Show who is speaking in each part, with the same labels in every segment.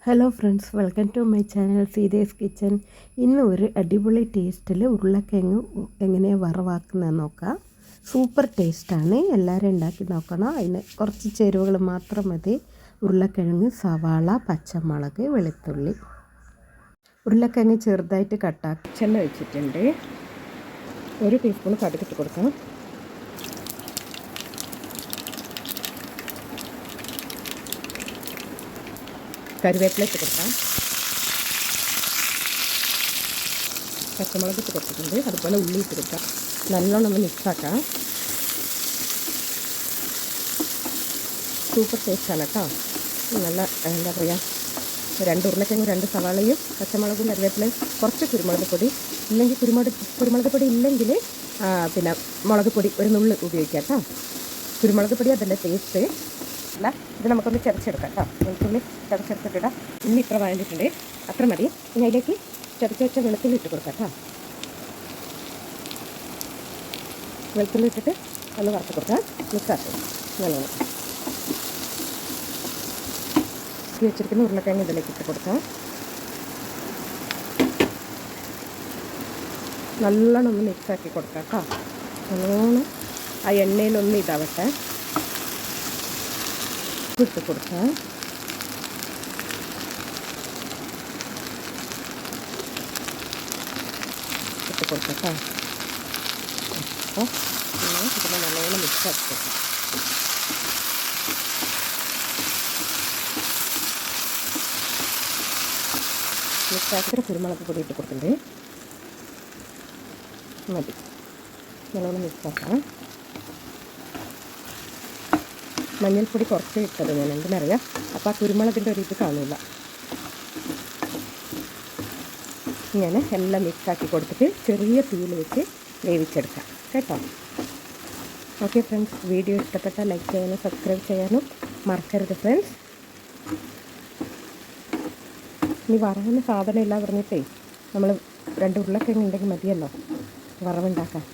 Speaker 1: Hello friends, welcome to my channel serious kitchen. ഇന്ന് ഒരു അടിപൊളി ടേസ്റ്റിൽ ഉരുളക്കിഴങ്ങ് എങ്ങനെയാണ് വറവാക്കുന്നതെന്ന് നോക്കാം. സൂപ്പർ ടേസ്റ്റാണ്, എല്ലാവരും ഉണ്ടാക്കി നോക്കണം. അതിന് കുറച്ച് ചേരുവകൾ മാത്രം മതി. ഉരുളക്കിഴങ്ങ്, സവാള, പച്ചമുളക്, വെളുത്തുള്ളി. ഉരുളക്കിഴങ്ങ് ചെറുതായിട്ട് കട്ടാക്കി ചെണ്ണ വെച്ചിട്ടുണ്ട്. 1 ടീസ്പൂൺ കടുകിട്ട് കൊടുക്കാം. കറിവേപ്പില ഇട്ട് കൊടുക്കാം. പച്ചമുളക് ഇട്ട് കൊടുത്തിട്ടുണ്ട്. അതുപോലെ ഉള്ളി ഇട്ട് കൊടുക്കാം. നല്ലോണം ഒന്ന് മിക്സാക്കാം. സൂപ്പർ ടേസ്റ്റാണ് കേട്ടോ. നല്ല എന്താ പറയുക, 2 ഉരുളക്കിഴങ്ങും 2 സവാളയും പച്ചമുളകും കറിവേപ്പിലയും കുറച്ച് കുരുമുളക് പൊടി. ഇല്ലെങ്കിൽ കുരുമുളക് പൊടി ഇല്ലെങ്കിൽ പിന്നെ മുളക് പൊടി ഒരു നുള്ള് ഉപയോഗിക്കാം കേട്ടോ. കുരുമുളക് പൊടി അതിൻ്റെ ടേസ്റ്റ് അല്ല. ഇത് നമുക്കൊന്ന് ചതച്ചെടുക്കാം കേട്ടോ. വെളുത്തുള്ളി ചതച്ചെടുത്തിട്ടിടാം. ഉള്ളി ഇത്ര വഴഞ്ഞിട്ടുണ്ട്, അത്ര മതി. ഇനി അതിലേക്ക് ചതച്ച് വെച്ച വെളുത്തുള്ളി ഇട്ട് കൊടുക്കാം കേട്ടോ. വെളുത്തുള്ളി ഇട്ടിട്ട് ഒന്ന് വറുത്ത് കൊടുക്കാം. മിക്സാക്കി നല്ലോണം വെച്ചിരിക്കുന്ന ഉരുളക്കിഴങ്ങ് ഇതിലേക്ക് ഇട്ട് കൊടുക്കാം. നല്ലോണം ഒന്ന് മിക്സാക്കി കൊടുക്കാം കേട്ടോ. നല്ലോണം ആ എണ്ണയിലൊന്ന് ഇതാവട്ടെ. ഇട്ട് കൊടുക്കാം. ഇട്ട് കൊടുക്കാം. അപ്പോൾ ഇതിനെ നല്ലോണം മിക്സാക്കി കൊടുക്കാം. മിക്സാക്കി കുരുമുളക് പൊടി ഇട്ട് കൊടുത്തിട്ടുണ്ട്. മതി. നല്ലോണം മിക്സാക്കാം. മഞ്ഞൾപ്പൊടി കുറച്ച് ഇട്ടത് ഞാൻ, എന്തിനറിയാം, അപ്പോൾ ആ കുരുമുളകിൻ്റെ ഒരു ഇത് കാണില്ല. ഇങ്ങനെ എല്ലാം മിക്സാക്കി കൊടുത്തിട്ട് ചെറിയ തീയിൽ വെച്ച് വേവിച്ചെടുക്കാം കേട്ടോ. ഓക്കെ ഫ്രണ്ട്സ്, വീഡിയോ ഇഷ്ടപ്പെട്ടാൽ ലൈക്ക് ചെയ്യാനും സബ്സ്ക്രൈബ് ചെയ്യാനും മറക്കരുത് ഫ്രണ്ട്സ്. ഇനി വറവിന് സാധനം ഇല്ല പറഞ്ഞിട്ടേ നമ്മൾ 2 ഉരുളക്കിഴങ്ങ് ഉണ്ടെങ്കിൽ മതിയല്ലോ വറവുണ്ടാക്കാൻ.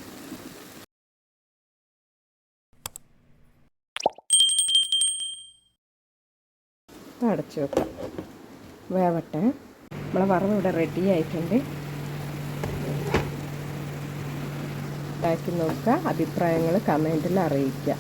Speaker 1: അടച്ചു വെക്കാം, വേവട്ടെ. നമ്മളെ വറവ് ഇവിടെ റെഡി ആയിട്ടുണ്ട്. ഉണ്ടാക്കി നോക്കുക, അഭിപ്രായങ്ങൾ കമൻറ്റിൽ അറിയിക്കുക.